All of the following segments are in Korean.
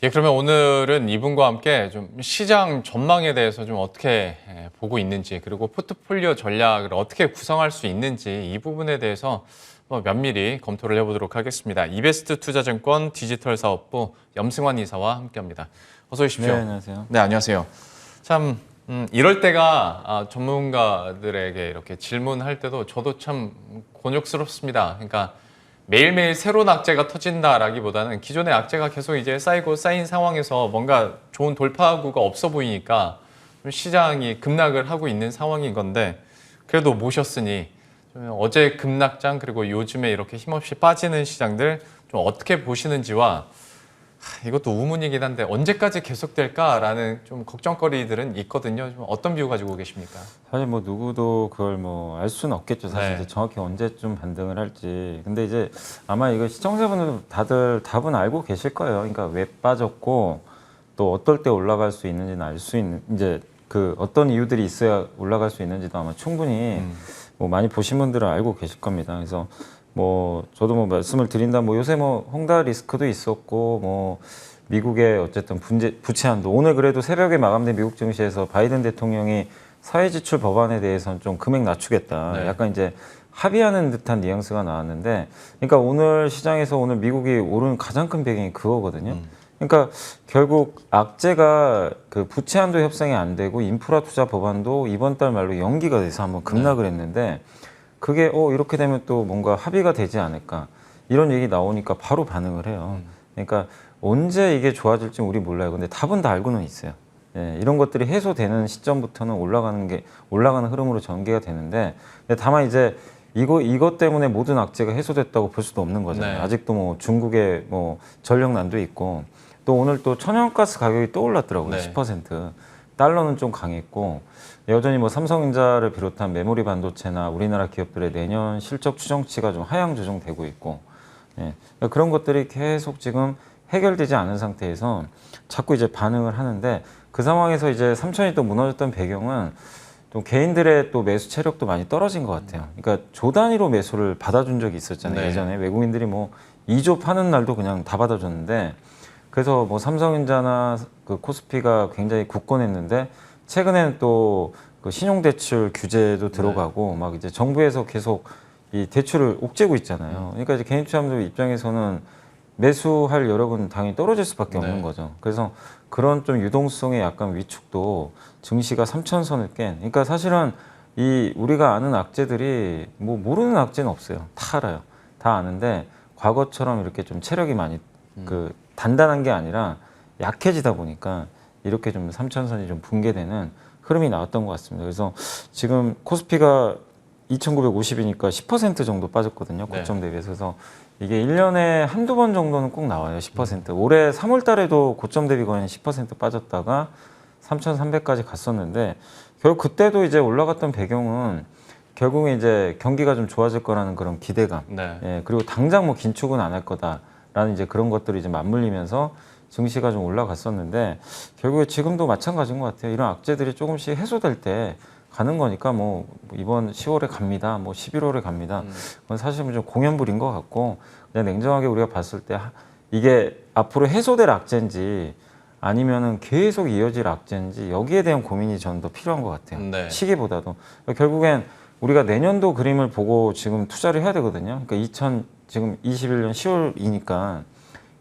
예, 그러면 오늘은 이분과 함께 좀 시장 전망에 대해서 좀 어떻게 보고 있는지, 그리고 포트폴리오 전략을 어떻게 구성할 수 있는지 이 부분에 대해서 면밀히 검토를 해보도록 하겠습니다. 이베스트 투자증권 디지털 사업부 염승환 이사와 함께합니다. 어서 오십시오. 네, 안녕하세요. 네, 안녕하세요. 참 이럴 때가 전문가들에게 이렇게 질문할 때도 저도 참 곤욕스럽습니다. 그러니까 매일매일 새로운 악재가 터진다라기보다는 기존의 악재가 계속 이제 쌓이고 쌓인 상황에서 뭔가 좋은 돌파구가 없어 보이니까 좀 시장이 급락을 하고 있는 상황인 건데, 그래도 모셨으니 좀 어제 급락장 그리고 요즘에 이렇게 힘없이 빠지는 시장들 좀 어떻게 보시는지와, 이것도 우문이긴 한데 언제까지 계속될까라는 좀 걱정거리들은 있거든요. 좀 어떤 뷰 가지고 계십니까? 사실 뭐 누구도 그걸 뭐 알 수는 없겠죠. 사실 네. 이제 정확히 언제쯤 반등을 할지. 근데 이제 아마 이거 시청자분들 다들 답은 알고 계실 거예요. 그러니까 왜 빠졌고 또 어떨 때 올라갈 수 있는지는 알 수 있는, 이제 그 어떤 이유들이 있어야 올라갈 수 있는지도 아마 충분히 뭐 많이 보신 분들은 알고 계실 겁니다. 그래서 뭐 저도 뭐 말씀을 드린다, 뭐 요새 뭐 홍다 리스크도 있었고, 뭐 미국의 어쨌든 부채 한도, 오늘 그래도 새벽에 마감된 미국 증시에서 바이든 대통령이 사회지출 법안에 대해서는 좀 금액 낮추겠다, 네. 약간 이제 합의하는 듯한 뉘앙스가 나왔는데, 그러니까 오늘 시장에서 오늘 미국이 오른 가장 큰 배경이 그거거든요. 그러니까 결국 악재가 그 부채 한도 협상이 안 되고 인프라 투자 법안도 이번 달 말로 연기가 돼서 한번 급락을 했는데, 그게 이렇게 되면 또 뭔가 합의가 되지 않을까, 이런 얘기 나오니까 바로 반응을 해요. 그러니까 언제 이게 좋아질지 우리 몰라요. 근데 답은 다 알고는 있어요. 예, 이런 것들이 해소되는 시점부터는 올라가는 흐름으로 전개가 되는데, 근데 다만 이제 이것 때문에 모든 악재가 해소됐다고 볼 수도 없는 거잖아요. 네. 아직도 뭐 중국의 뭐 전력난도 있고, 또 오늘 또 천연가스 가격이 또 올랐더라고요. 네. 10%. 달러는 좀 강했고, 여전히 뭐 삼성전자를 비롯한 메모리 반도체나 우리나라 기업들의 내년 실적 추정치가 좀 하향 조정되고 있고, 예, 그런 것들이 계속 지금 해결되지 않은 상태에서 자꾸 이제 반응을 하는데, 그 상황에서 이제 삼천이 또 무너졌던 배경은 또 개인들의 또 매수 체력도 많이 떨어진 것 같아요. 그러니까 조 단위로 매수를 받아준 적이 있었잖아요. 네. 예전에 외국인들이 뭐 2조 파는 날도 그냥 다 받아줬는데, 그래서 뭐 삼성전자나 그 코스피가 굉장히 굳건했는데, 최근에는 또 그 신용대출 규제도 들어가고 막 이제 정부에서 계속 이 대출을 옥죄고 있잖아요. 그러니까 이제 개인 투자자들 입장에서는 매수할 여력은 당연히 떨어질 수밖에 없는 거죠. 그래서 그런 좀 유동성의 약간 위축도 증시가 3천선을 깬. 그러니까 사실은 이 우리가 아는 악재들이 뭐 모르는 악재는 없어요. 다 알아요. 다 아는데 과거처럼 이렇게 좀 체력이 많이 그 단단한 게 아니라 약해지다 보니까 이렇게 좀 3천선이 좀 붕괴되는 흐름이 나왔던 것 같습니다. 그래서 지금 코스피가 2,950이니까 10% 정도 빠졌거든요. 고점 대비해서. 그래서 이게 1년에 한두 번 정도는 꼭 나와요. 10%. 올해 3월 달에도 고점 대비 거의 10% 빠졌다가 3,300까지 갔었는데, 결국 그때도 이제 올라갔던 배경은 결국은 이제 경기가 좀 좋아질 거라는 그런 기대감. 네. 예, 그리고 당장 뭐 긴축은 안 할 거다라는 이제 그런 것들이 이제 맞물리면서 증시가 좀 올라갔었는데, 결국에 지금도 마찬가지인 것 같아요. 이런 악재들이 조금씩 해소될 때 가는 거니까 뭐 이번 10월에 갑니다, 뭐 11월에 갑니다. 그건 사실 좀 공연불인 것 같고, 그냥 냉정하게 우리가 봤을 때 이게 앞으로 해소될 악재인지 아니면은 계속 이어질 악재인지, 여기에 대한 고민이 저는 더 필요한 것 같아요. 네. 시기보다도. 결국엔 우리가 내년도 그림을 보고 지금 투자를 해야 되거든요. 그러니까 지금 21년 10월이니까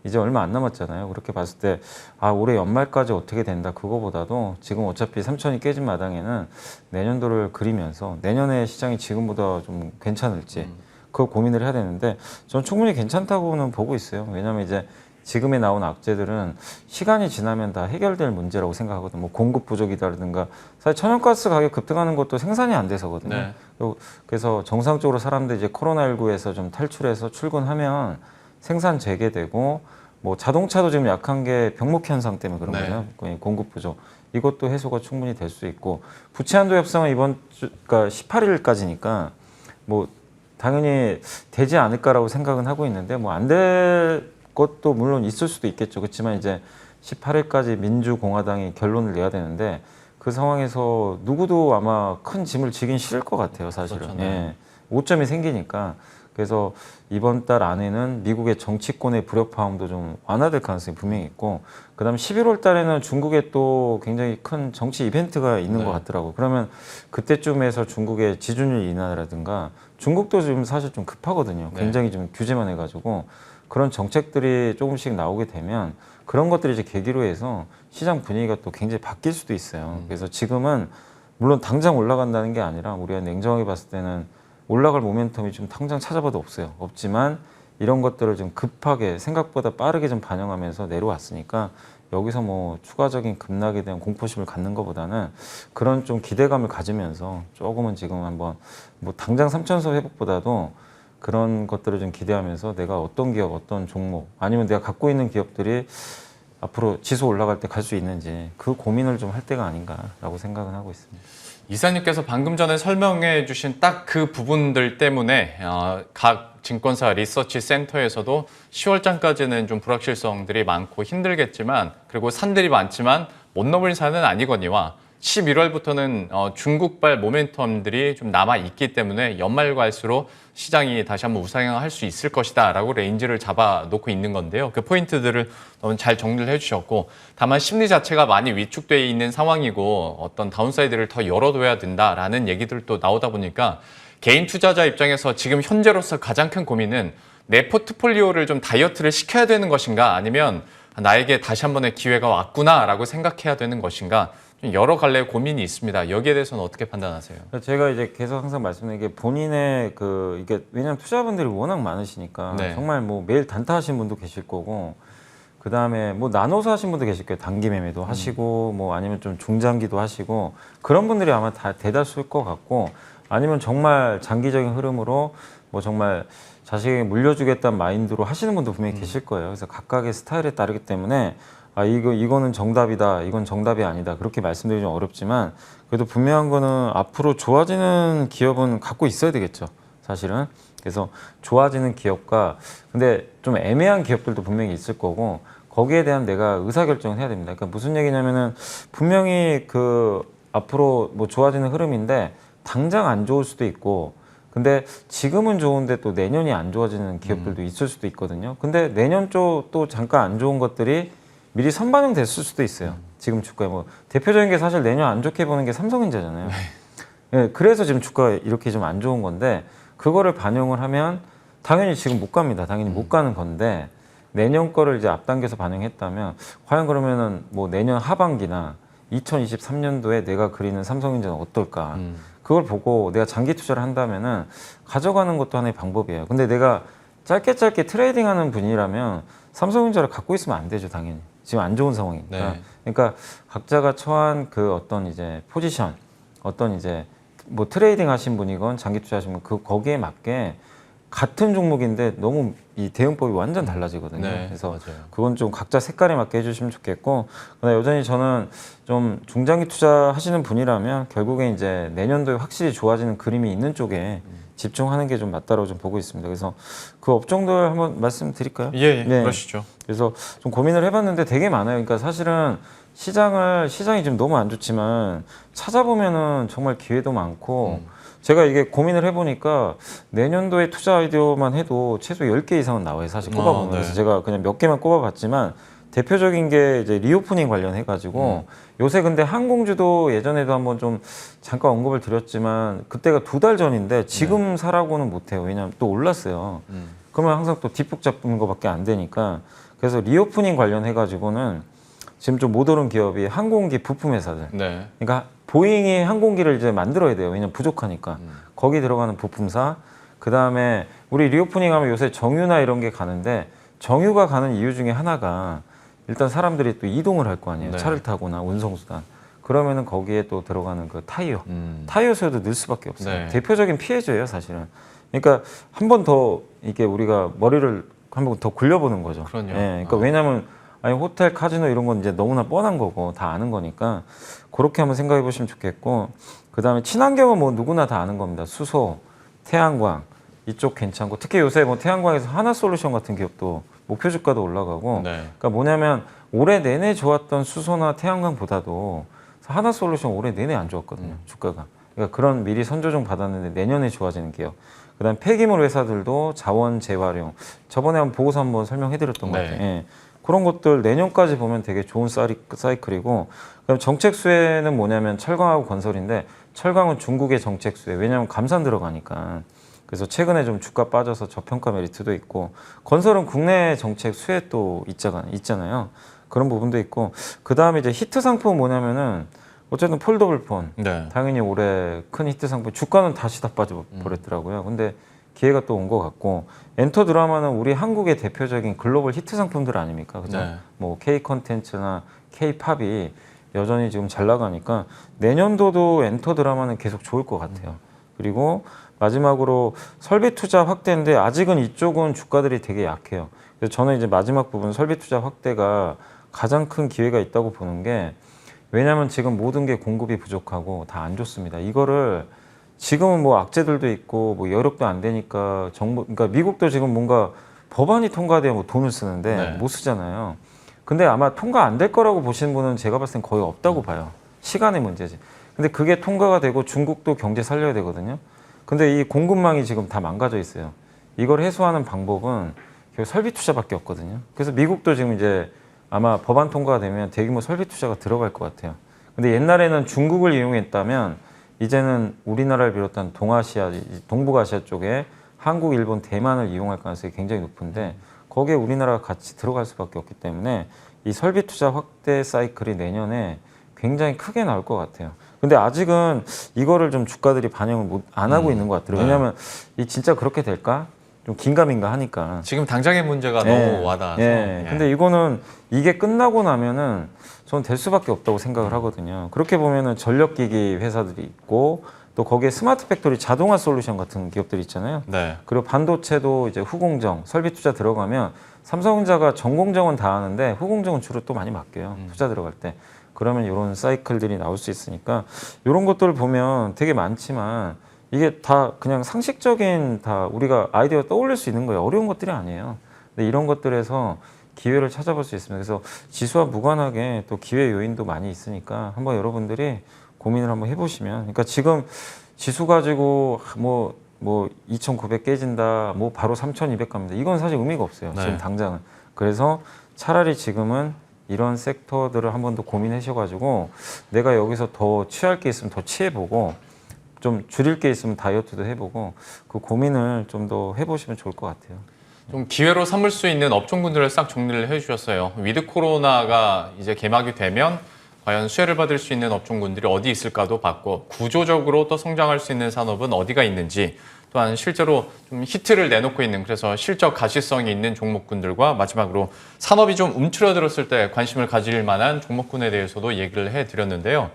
이제 얼마 안 남았잖아요. 그렇게 봤을 때 올해 연말까지 어떻게 된다, 그거보다도 지금 어차피 삼천이 깨진 마당에는 내년도를 그리면서 내년에 시장이 지금보다 좀 괜찮을지 그거 고민을 해야 되는데, 저는 충분히 괜찮다고는 보고 있어요. 왜냐하면 이제 지금에 나온 악재들은 시간이 지나면 다 해결될 문제라고 생각하거든요. 뭐 공급 부족이다든가, 사실 천연가스 가격 급등하는 것도 생산이 안 돼서거든요. 네. 그래서 정상적으로 사람들이 이제 코로나19에서 좀 탈출해서 출근하면 생산 재개되고, 뭐 자동차도 지금 약한 게 병목 현상 때문에 그런 거죠. 공급 부족. 이것도 해소가 충분히 될 수 있고, 부채 한도 협상은 이번 주, 그러니까 18일까지니까 뭐 당연히 되지 않을까라고 생각은 하고 있는데, 뭐 안 될 것도 물론 있을 수도 있겠죠. 그렇지만 이제 18일까지 민주공화당이 결론을 내야 되는데, 그 상황에서 누구도 아마 큰 짐을 지긴 싫을 것 같아요, 사실은. 그렇죠, 네. 예. 오점이 생기니까. 그래서 이번 달 안에는 미국의 정치권의 불협화음도 좀 완화될 가능성이 분명히 있고, 그다음 11월 달에는 중국에 또 굉장히 큰 정치 이벤트가 있는 네. 것 같더라고. 그러면 그때쯤에서 중국의 지준율 인하라든가, 중국도 지금 사실 좀 급하거든요. 네. 굉장히 좀 규제만 해가지고 그런 정책들이 조금씩 나오게 되면 그런 것들이 이제 계기로 해서 시장 분위기가 또 굉장히 바뀔 수도 있어요. 그래서 지금은 물론 당장 올라간다는 게 아니라 우리가 냉정하게 봤을 때는 올라갈 모멘텀이 좀 당장 찾아봐도 없어요. 없지만 이런 것들을 좀 급하게 생각보다 빠르게 좀 반영하면서 내려왔으니까 여기서 뭐 추가적인 급락에 대한 공포심을 갖는 것보다는 그런 좀 기대감을 가지면서 조금은 지금 한번 뭐 당장 3천서 회복보다도 그런 것들을 좀 기대하면서 내가 어떤 기업, 어떤 종목 아니면 내가 갖고 있는 기업들이 앞으로 지수 올라갈 때 갈 수 있는지 그 고민을 좀 할 때가 아닌가라고 생각은 하고 있습니다. 이사님께서 방금 전에 설명해 주신 딱 그 부분들 때문에 각 증권사 리서치 센터에서도 10월장까지는 좀 불확실성들이 많고 힘들겠지만, 그리고 산들이 많지만 못 넘을 산은 아니거니와 11월부터는 중국발 모멘텀들이 좀 남아 있기 때문에 연말 갈수록 시장이 다시 한번 우상향할 수 있을 것이다 라고 레인지를 잡아 놓고 있는 건데요. 그 포인트들을 너무 잘 정리를 해주셨고, 다만 심리 자체가 많이 위축되어 있는 상황이고 어떤 다운사이드를 더 열어둬야 된다라는 얘기들도 나오다 보니까 개인 투자자 입장에서 지금 현재로서 가장 큰 고민은 내 포트폴리오를 좀 다이어트를 시켜야 되는 것인가, 아니면 나에게 다시 한 번의 기회가 왔구나라고 생각해야 되는 것인가, 여러 갈래의 고민이 있습니다. 여기에 대해서는 어떻게 판단하세요? 제가 이제 계속 항상 말씀드리는 게 본인의 이게 왜냐하면 투자분들이 워낙 많으시니까 네. 정말 뭐 매일 단타 하신 분도 계실 거고, 그 다음에 뭐 나눠서 하신 분도 계실 거예요. 단기 매매도 하시고 뭐 아니면 좀 중장기도 하시고, 그런 분들이 아마 다 대다수일 것 같고, 아니면 정말 장기적인 흐름으로 뭐 정말 자식에게 물려주겠다는 마인드로 하시는 분도 분명히 계실 거예요. 그래서 각각의 스타일에 따르기 때문에 이거는 정답이다, 이건 정답이 아니다, 그렇게 말씀드리기 좀 어렵지만, 그래도 분명한 거는 앞으로 좋아지는 기업은 갖고 있어야 되겠죠, 사실은. 그래서 좋아지는 기업과, 근데 좀 애매한 기업들도 분명히 있을 거고, 거기에 대한 내가 의사결정을 해야 됩니다. 그러니까 무슨 얘기냐면은, 분명히 앞으로 뭐 좋아지는 흐름인데 당장 안 좋을 수도 있고, 근데 지금은 좋은데 또 내년이 안 좋아지는 기업들도 있을 수도 있거든요. 근데 내년 쪽 또 잠깐 안 좋은 것들이 미리 선반영됐을 수도 있어요. 지금 주가에 뭐 대표적인 게 사실 내년 안 좋게 보는 게 삼성전자잖아요. 네, 그래서 지금 주가가 이렇게 좀 안 좋은 건데, 그거를 반영을 하면 당연히 지금 못 갑니다. 당연히 못 가는 건데, 내년 거를 이제 앞당겨서 반영했다면 과연 그러면은 뭐 내년 하반기나 2023년도에 내가 그리는 삼성전자는 어떨까? 그걸 보고 내가 장기 투자를 한다면은 가져가는 것도 하나의 방법이에요. 근데 내가 짧게 트레이딩하는 분이라면 삼성전자를 갖고 있으면 안 되죠, 당연히. 지금 안 좋은 상황이니까. 네. 그러니까 각자가 처한 그 어떤 이제 포지션, 어떤 이제 뭐 트레이딩 하신 분이건 장기 투자하신 분, 거기에 맞게 같은 종목인데 너무 이 대응법이 완전 달라지거든요. 네, 그래서 맞아요. 그건 좀 각자 색깔에 맞게 해주시면 좋겠고, 그다음에 여전히 저는 좀 중장기 투자하시는 분이라면 결국에 이제 내년도에 확실히 좋아지는 그림이 있는 쪽에 집중하는 게 좀 맞다고 좀 보고 있습니다. 그래서 그 업종들 한번 말씀드릴까요? 예, 네. 그러시죠. 그래서 좀 고민을 해봤는데 되게 많아요. 그러니까 사실은 시장이 지금 너무 안 좋지만 찾아보면은 정말 기회도 많고, 제가 이게 고민을 해보니까 내년도에 투자 아이디어만 해도 최소 10개 이상은 나와요, 사실 꼽아보면. 네. 그래서 제가 그냥 몇 개만 꼽아봤지만, 대표적인 게 이제 리오프닝 관련해가지고 요새 근데 항공주도 예전에도 한번 좀 잠깐 언급을 드렸지만 그때가 2달 전인데 지금 사라고는 못해요. 왜냐하면 또 올랐어요. 그러면 항상 또 뒷북 잡는 것밖에 안 되니까. 그래서 리오프닝 관련해가지고는 지금 좀 못 오른 기업이 항공기 부품 회사들. 네. 그러니까 보잉이 항공기를 이제 만들어야 돼요. 왜냐면 부족하니까. 거기 들어가는 부품사. 그 다음에 우리 리오프닝 하면 요새 정유나 이런 게 가는데, 정유가 가는 이유 중에 하나가 일단 사람들이 또 이동을 할 거 아니에요. 네. 차를 타거나 운송수단. 그러면은 거기에 또 들어가는 그 타이어. 타이어 수요도 늘 수밖에 없어요. 네. 대표적인 피해자예요, 사실은. 그러니까 한 번 더 이게 우리가 머리를 한 번 더 굴려보는 거죠. 그럼요. 예, 그러니까 왜냐하면 호텔, 카지노 이런 건 이제 너무나 뻔한 거고 다 아는 거니까 그렇게 한번 생각해 보시면 좋겠고, 그 다음에 친환경은 뭐 누구나 다 아는 겁니다. 수소, 태양광 이쪽 괜찮고, 특히 요새 뭐 태양광에서 하나솔루션 같은 기업도 목표 주가도 올라가고. 네. 그러니까 뭐냐면 올해 내내 좋았던 수소나 태양광보다도 하나솔루션 올해 내내 안 좋았거든요, 주가가. 그러니까 그런 미리 선조 좀 받았는데 내년에 좋아지는 기업. 그다음 폐기물 회사들도 자원 재활용. 저번에 한번 보고서 한번 설명해드렸던 것 네. 같아요. 예. 그런 것들 내년까지 보면 되게 좋은 사이클이고, 그럼 정책 수혜는 뭐냐면 철강하고 건설인데, 철강은 중국의 정책 수혜. 왜냐하면 감산 들어가니까. 그래서 최근에 좀 주가 빠져서 저평가 메리트도 있고, 건설은 국내 정책 수혜 또 있잖아요. 그런 부분도 있고, 그 다음에 이제 히트 상품은 뭐냐면은 어쨌든 폴더블 폰. 네. 당연히 올해 큰 히트 상품. 주가는 다시 다 빠져버렸더라고요. 근데 기회가 또 온 것 같고, 엔터 드라마는 우리 한국의 대표적인 글로벌 히트 상품들 아닙니까? 그죠? 네. 뭐 K 컨텐츠나 K 팝이 여전히 지금 잘 나가니까 내년도도 엔터 드라마는 계속 좋을 것 같아요. 그리고 마지막으로 설비 투자 확대인데 아직은 이쪽은 주가들이 되게 약해요. 그래서 저는 이제 마지막 부분 설비 투자 확대가 가장 큰 기회가 있다고 보는 게, 왜냐하면 지금 모든 게 공급이 부족하고 다 안 좋습니다. 이거를 지금은 뭐 악재들도 있고 뭐 여력도 안 되니까 정부, 그러니까 미국도 지금 뭔가 법안이 통과돼야 뭐 돈을 쓰는데 네. 못 쓰잖아요. 근데 아마 통과 안 될 거라고 보시는 분은 제가 봤을 땐 거의 없다고 봐요. 시간의 문제지. 근데 그게 통과가 되고 중국도 경제 살려야 되거든요. 근데 이 공급망이 지금 다 망가져 있어요. 이걸 해소하는 방법은 결국 설비 투자밖에 없거든요. 그래서 미국도 지금 이제 아마 법안 통과가 되면 대규모 설비 투자가 들어갈 것 같아요. 근데 옛날에는 중국을 이용했다면 이제는 우리나라를 비롯한 동아시아, 동북아시아 쪽에 한국, 일본, 대만을 이용할 가능성이 굉장히 높은데 거기에 우리나라가 같이 들어갈 수밖에 없기 때문에 이 설비 투자 확대 사이클이 내년에 굉장히 크게 나올 것 같아요. 근데 아직은 이거를 좀 주가들이 반영을 안 하고 있는 것 같아요. 왜냐하면 이 진짜 그렇게 될까? 좀 긴가민가 하니까. 지금 당장의 문제가 너무 와닿아서. 예. 근데 이거는 이게 끝나고 나면은 저는 될 수밖에 없다고 생각을 하거든요. 그렇게 보면은 전력기기 회사들이 있고 또 거기에 스마트 팩토리 자동화 솔루션 같은 기업들이 있잖아요. 네. 그리고 반도체도 이제 후공정, 설비 투자 들어가면 삼성전자가 전공정은 다 하는데 후공정은 주로 또 많이 맡겨요. 투자 들어갈 때. 그러면 이런 사이클들이 나올 수 있으니까 이런 것들을 보면 되게 많지만 이게 다 그냥 상식적인 다 우리가 아이디어 떠올릴 수 있는 거예요. 어려운 것들이 아니에요. 근데 이런 것들에서 기회를 찾아볼 수 있습니다. 그래서 지수와 무관하게 또 기회 요인도 많이 있으니까 한번 여러분들이 고민을 한번 해보시면, 그러니까 지금 지수 가지고 뭐 2,900 깨진다, 뭐 바로 3,200 갑니다. 이건 사실 의미가 없어요. 네. 지금 당장은. 그래서 차라리 지금은 이런 섹터들을 한번 더 고민하셔가지고 내가 여기서 더 취할 게 있으면 더 취해보고 좀 줄일 게 있으면 다이어트도 해보고 그 고민을 좀 더 해보시면 좋을 것 같아요. 좀 기회로 삼을 수 있는 업종군들을 싹 정리를 해주셨어요. 위드 코로나가 이제 개막이 되면 과연 수혜를 받을 수 있는 업종군들이 어디 있을까도 봤고, 구조적으로 또 성장할 수 있는 산업은 어디가 있는지, 또한 실제로 좀 히트를 내놓고 있는, 그래서 실적 가시성이 있는 종목군들과 마지막으로 산업이 좀 움츠러들었을 때 관심을 가질 만한 종목군에 대해서도 얘기를 해드렸는데요.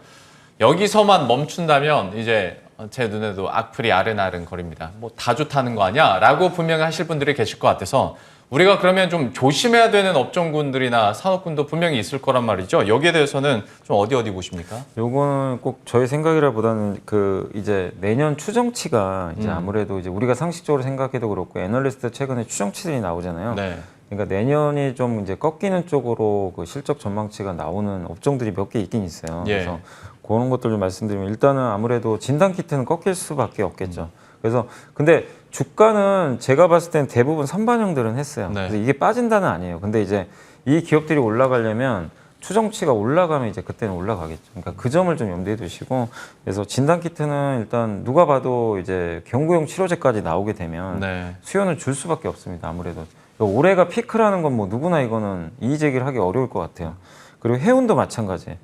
여기서만 멈춘다면 이제 제 눈에도 악플이 아른아른 거립니다. 뭐 다 좋다는 거 아니야? 라고 분명히 하실 분들이 계실 것 같아서 우리가 그러면 좀 조심해야 되는 업종군들이나 산업군도 분명히 있을 거란 말이죠. 여기에 대해서는 좀 어디 보십니까? 요거는 꼭 저의 생각이라보다는 그 이제 내년 추정치가 이제 아무래도 이제 우리가 상식적으로 생각해도 그렇고 애널리스트 최근에 추정치들이 나오잖아요. 네. 그러니까 내년이 좀 이제 꺾이는 쪽으로 그 실적 전망치가 나오는 업종들이 몇 개 있긴 있어요. 예. 그래서 그런 것들 좀 말씀드리면 일단은 아무래도 진단키트는 꺾일 수밖에 없겠죠. 그래서 근데 주가는 제가 봤을 땐 대부분 선반영들은 했어요. 네. 그래서 이게 빠진다는 아니에요. 근데 이제 이 기업들이 올라가려면 추정치가 올라가면 이제 그때는 올라가겠죠. 그러니까 그 점을 좀 염두에 두시고, 그래서 진단키트는 일단 누가 봐도 이제 경구용 치료제까지 나오게 되면 네. 수요는 줄 수밖에 없습니다. 아무래도 그러니까 올해가 피크라는 건 뭐 누구나 이거는 이의 제기를 하기 어려울 것 같아요. 그리고 해운도 마찬가지예요.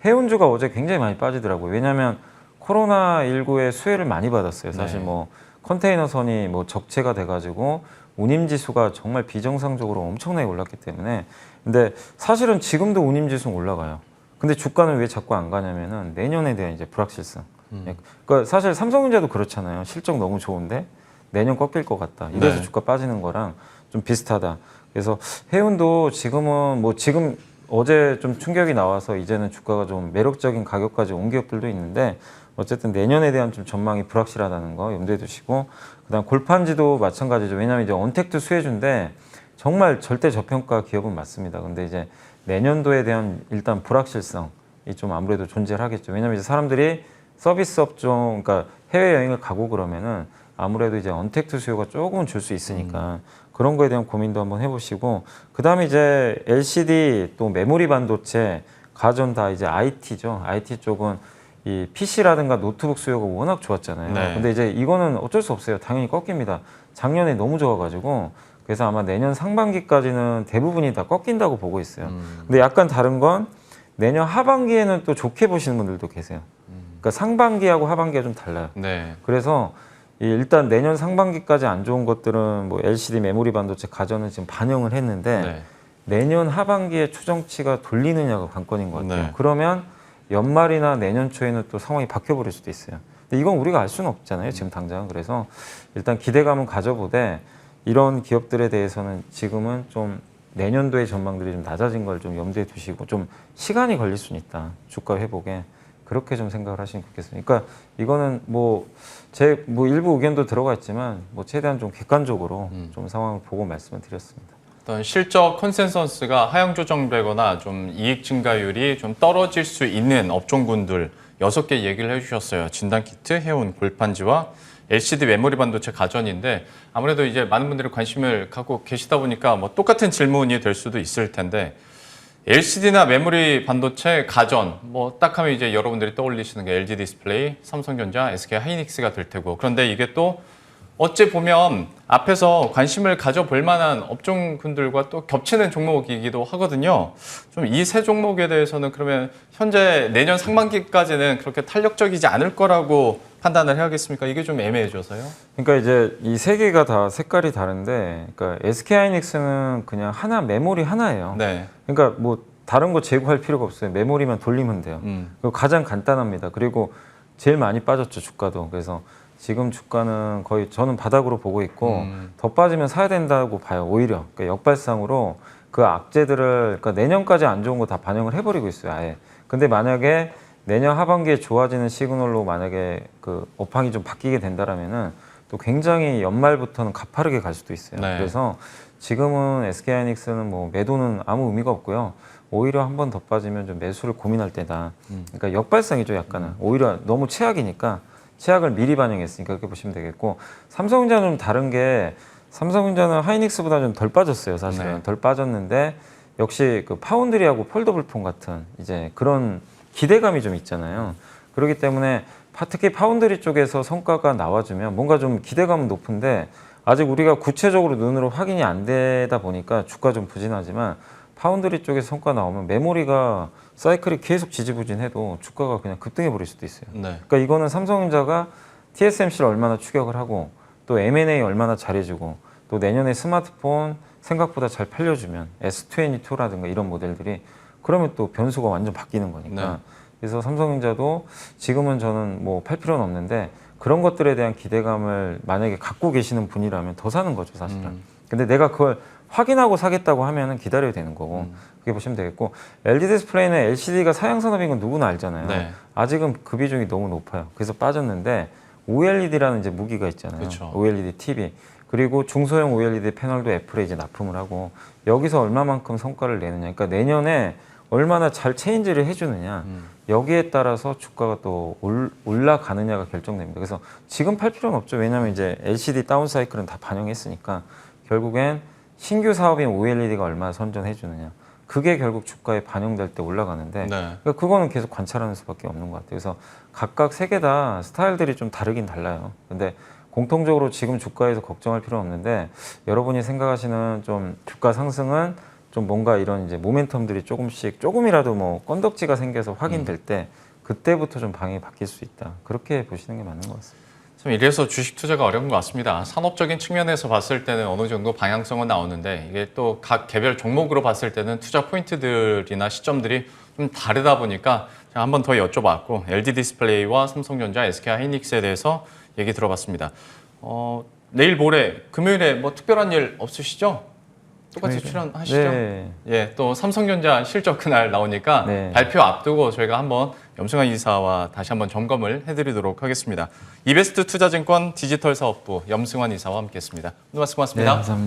해운주가 어제 굉장히 많이 빠지더라고요. 왜냐하면 코로나19의 수혜를 많이 받았어요. 사실 네. 뭐 컨테이너선이 뭐 적체가 돼가지고 운임지수가 정말 비정상적으로 엄청나게 올랐기 때문에. 근데 사실은 지금도 운임지수는 올라가요. 근데 주가는 왜 자꾸 안 가냐면은 내년에 대한 이제 불확실성. 그러니까 사실 삼성전자도 그렇잖아요. 실적 너무 좋은데 내년 꺾일 것 같다. 이래서 네. 주가 빠지는 거랑 좀 비슷하다. 그래서 해운도 지금은 뭐 지금 어제 좀 충격이 나와서 이제는 주가가 좀 매력적인 가격까지 온 기업들도 있는데 어쨌든 내년에 대한 좀 전망이 불확실하다는 거 염두에 두시고, 그다음 골판지도 마찬가지죠. 왜냐하면 이제 언택트 수혜주인데 정말 절대 저평가 기업은 맞습니다. 근데 이제 내년도에 대한 일단 불확실성이 좀 아무래도 존재를 하겠죠. 왜냐하면 이제 사람들이 서비스 업종, 그러니까 해외 여행을 가고 그러면은 아무래도 이제 언택트 수요가 조금은 줄 수 있으니까 그런 거에 대한 고민도 한번 해보시고, 그다음에 이제 LCD 또 메모리 반도체, 가전 다 이제 IT죠. IT 쪽은 이 PC라든가 노트북 수요가 워낙 좋았잖아요. 네. 근데 이제 이거는 어쩔 수 없어요. 당연히 꺾입니다. 작년에 너무 좋아가지고 그래서 아마 내년 상반기까지는 대부분이 다 꺾인다고 보고 있어요. 근데 약간 다른 건 내년 하반기에는 또 좋게 보시는 분들도 계세요. 그러니까 상반기하고 하반기가 좀 달라요. 네. 그래서 일단 내년 상반기까지 안 좋은 것들은 뭐 LCD, 메모리 반도체, 가전은 지금 반영을 했는데 네. 내년 하반기에 추정치가 돌리느냐가 관건인 것 같아요. 네. 그러면 연말이나 내년 초에는 또 상황이 바뀌어버릴 수도 있어요. 근데 이건 우리가 알 수는 없잖아요, 지금 당장. 그래서 일단 기대감은 가져보되 이런 기업들에 대해서는 지금은 좀 내년도의 전망들이 좀 낮아진 걸 좀 염두에 두시고 좀 시간이 걸릴 수는 있다, 주가 회복에. 그렇게 좀 생각을 하시면 좋겠습니다. 그러니까 이거는 뭐 제 뭐 일부 의견도 들어가 있지만 뭐 최대한 좀 객관적으로 좀 상황을 보고 말씀을 드렸습니다. 어떤 실적 컨센서스가 하향 조정되거나 좀 이익 증가율이 좀 떨어질 수 있는 업종군들 6개 얘기를 해주셨어요. 진단키트, 해운, 골판지와 LCD 메모리 반도체, 가전인데 아무래도 이제 많은 분들이 관심을 갖고 계시다 보니까 뭐 똑같은 질문이 될 수도 있을 텐데, LCD나 메모리 반도체, 가전 뭐 딱 하면 이제 여러분들이 떠올리시는 게 LG 디스플레이, 삼성전자, SK 하이닉스가 될 테고, 그런데 이게 또 어찌 보면 앞에서 관심을 가져볼 만한 업종군들과 또 겹치는 종목이기도 하거든요. 좀 이 세 종목에 대해서는 그러면 현재 내년 상반기까지는 그렇게 탄력적이지 않을 거라고 판단을 해야겠습니까? 이게 좀 애매해져서요. 그러니까 이제 이 세 개가 다 색깔이 다른데, 그러니까 SK하이닉스는 그냥 하나, 메모리 하나예요. 네. 그러니까 뭐 다른 거 제고할 필요가 없어요. 메모리만 돌리면 돼요. 그리고 가장 간단합니다. 그리고 제일 많이 빠졌죠, 주가도. 그래서 지금 주가는 거의 저는 바닥으로 보고 있고 더 빠지면 사야 된다고 봐요. 오히려 그러니까 역발상으로 그 악재들을, 그러니까 내년까지 안 좋은 거 다 반영을 해버리고 있어요, 아예. 근데 만약에 내년 하반기에 좋아지는 시그널로 만약에 그 업황이 좀 바뀌게 된다라면은 또 굉장히 연말부터는 가파르게 갈 수도 있어요. 네. 그래서 지금은 SK하이닉스는 뭐 매도는 아무 의미가 없고요. 오히려 한 번 더 빠지면 좀 매수를 고민할 때다. 그러니까 역발상이죠, 약간은. 오히려 너무 최악이니까 최악을 미리 반영했으니까 그렇게 보시면 되겠고, 삼성전자는 좀 다른 게, 삼성전자는 하이닉스보다 좀 덜 빠졌어요, 사실은. 네. 덜 빠졌는데 역시 그 파운드리하고 폴더블 폰 같은 이제 그런 기대감이 좀 있잖아요. 그렇기 때문에 특히 파운드리 쪽에서 성과가 나와주면 뭔가 좀 기대감은 높은데 아직 우리가 구체적으로 눈으로 확인이 안 되다 보니까 주가 좀 부진하지만, 파운드리 쪽에서 성과 나오면 메모리가 사이클이 계속 지지부진해도 주가가 그냥 급등해 버릴 수도 있어요. 네. 그러니까 이거는 삼성전자가 TSMC를 얼마나 추격을 하고 또 M&A 얼마나 잘해주고 또 내년에 스마트폰 생각보다 잘 팔려주면 S22라든가 이런 모델들이, 그러면 또 변수가 완전 바뀌는 거니까. 네. 그래서 삼성전자도 지금은 저는 뭐 팔 필요는 없는데 그런 것들에 대한 기대감을 만약에 갖고 계시는 분이라면 더 사는 거죠, 사실은. 근데 내가 그걸 확인하고 사겠다고 하면은 기다려야 되는 거고, 그렇게 보시면 되겠고, LG 디스플레이는 LCD가 사양 산업인 건 누구나 알잖아요. 네. 아직은 그 비중이 너무 높아요. 그래서 빠졌는데 OLED라는 이제 무기가 있잖아요. 그렇죠. OLED TV. 그리고 중소형 OLED 패널도 애플에 이제 납품을 하고, 여기서 얼마만큼 성과를 내느냐. 그러니까 내년에 얼마나 잘 체인지를 해주느냐. 여기에 따라서 주가가 또 올라가느냐가 결정됩니다. 그래서 지금 팔 필요는 없죠. 왜냐하면 이제 LCD 다운 사이클은 다 반영했으니까 결국엔 신규 사업인 OLED가 얼마나 선전해 주느냐. 그게 결국 주가에 반영될 때 올라가는데, 네. 그러니까 그거는 계속 관찰하는 수밖에 없는 것 같아요. 그래서 각각 세 개 다 스타일들이 좀 다르긴 달라요. 근데 공통적으로 지금 주가에서 걱정할 필요는 없는데, 여러분이 생각하시는 좀 주가 상승은 좀 뭔가 이런 이제 모멘텀들이 조금이라도 뭐 건덕지가 생겨서 확인될 때 그때부터 좀 방향이 바뀔 수 있다. 그렇게 보시는 게 맞는 것 같습니다. 참 이래서 주식 투자가 어려운 것 같습니다. 산업적인 측면에서 봤을 때는 어느 정도 방향성은 나오는데, 이게 또 각 개별 종목으로 봤을 때는 투자 포인트들이나 시점들이 좀 다르다 보니까 제가 한 번 더 여쭤봤고, LG 디스플레이와 삼성전자, SK 하이닉스에 대해서 얘기 들어봤습니다. 내일 모레 금요일에 뭐 특별한 일 없으시죠? 똑같이 출연하시죠? 네. 예, 또 삼성전자 실적 그날 나오니까 네. 발표 앞두고 저희가 한번 염승환 이사와 다시 한번 점검을 해드리도록 하겠습니다. 이베스트 투자증권 디지털 사업부 염승환 이사와 함께했습니다. 오늘 말씀 고맙습니다. 네, 감사합니다.